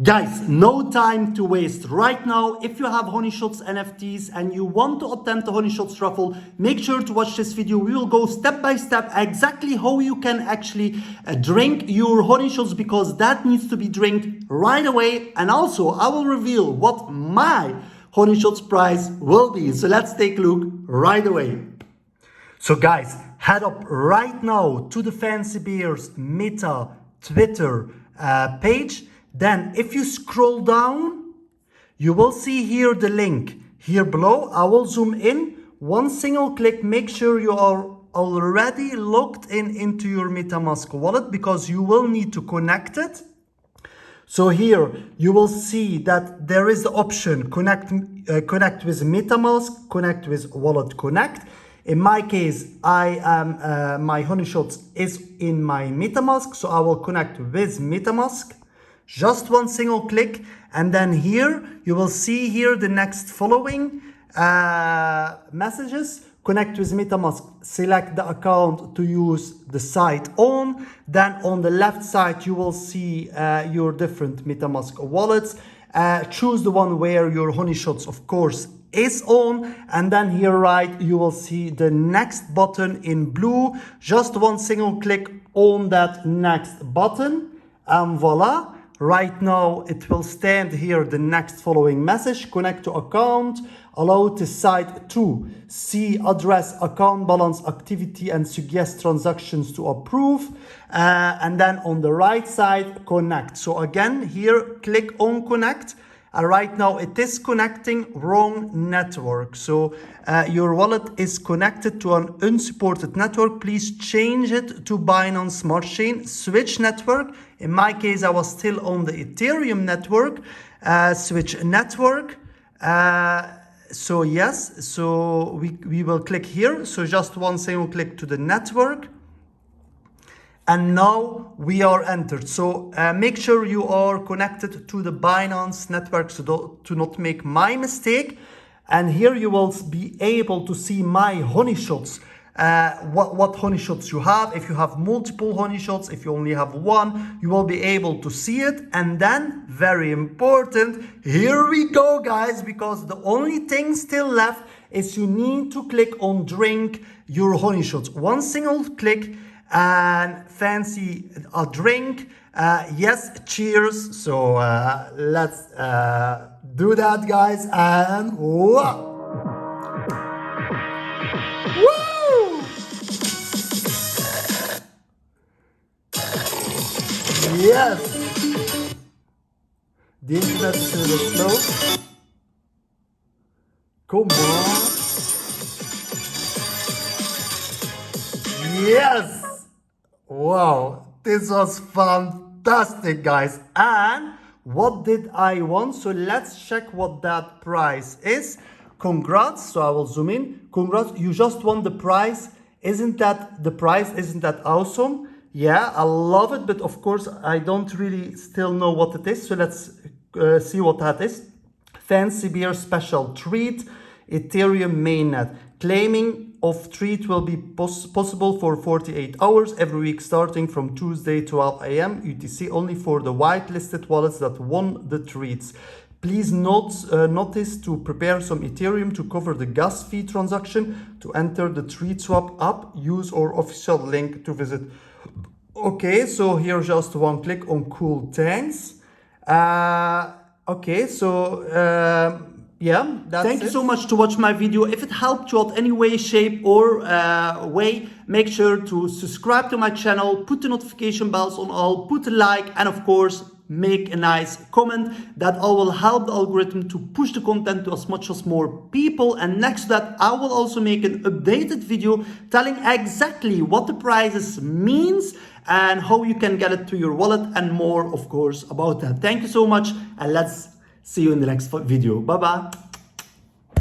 Guys, no time to waste. Right now, if you have Honeyshots NFTs and you want to attempt the Honeyshots raffle, make sure to watch this video. We will go step by step exactly how you can actually drink your Honeyshots, because that needs to be drinked right away. And also, I will reveal what my Honeyshots prize will be. So let's take a look right away. So guys, head up right now to the Fancy Bears Meta Twitter page. Then if you scroll down, you will see here the link here below. I will zoom in. One single click, make sure you are already logged into your MetaMask wallet, because you will need to connect it. So here you will see that there is the option connect with MetaMask, connect with Wallet Connect. In my case, my Honeyshots is in my MetaMask, so I will connect with MetaMask. Just one single click, and then here you will see here the next following messages. Connect with MetaMask, select the account to use the site on. Then on the left side you will see your different MetaMask wallets. Choose the one where your Honeyshots of course is on, and then here right you will see the next button in blue. Just one single click on that next button, and voila. Right now it will stand here the next following message: connect to account, allow the site to see address, account balance, activity, and suggest transactions to approve. And then on the right side, connect. So again here click on connect. Right now it is connecting, wrong network. So your wallet is connected to an unsupported network. Please change it to Binance Smart Chain. Switch network. In my case, I was still on the Ethereum network. Switch network. So yes, so we will click here. So just one single click to the network. And now we are entered. So make sure you are connected to the Binance network, so to not make my mistake. And here you will be able to see my Honeyshots, what Honeyshots you have. If you have multiple Honeyshots, if you only have one, you will be able to see it. And then, very important, here we go guys, because the only thing still left is you need to click on drink your Honeyshots. One single click, and fancy a drink. Yes, cheers. So let's do that guys, and whoa. Woo! Yes, the internet is a little slow. Come on. Yes. Wow, this was fantastic guys. And what did I want? So let's check what that prize is. Congrats. So I will zoom in. Congrats, you just won the prize. Isn't that the prize? Isn't that awesome? Yeah, I love it, but of course I don't really still know what it is. So let's see what that is. Fancy Beer special treat, Ethereum mainnet. Claiming of treat will be possible for 48 hours every week starting from Tuesday 12 a.m. UTC, only for the whitelisted wallets that won the treats. Please notice to prepare some Ethereum to cover the gas fee transaction. To enter the treat swap app, use our official link to visit. Okay, so here just one click on cool, thanks. Okay, so yeah, thank you so much to watch my video. If it helped you out any way, shape, or way, make sure to subscribe to my channel, put the notification bells on all, put a like, and of course make a nice comment. That all will help the algorithm to push the content to as much as more people. And next to that, I will also make an updated video telling exactly what the prizes means and how you can get it to your wallet, and more of course about that. Thank you so much, and let's see you in the next video. Bye bye.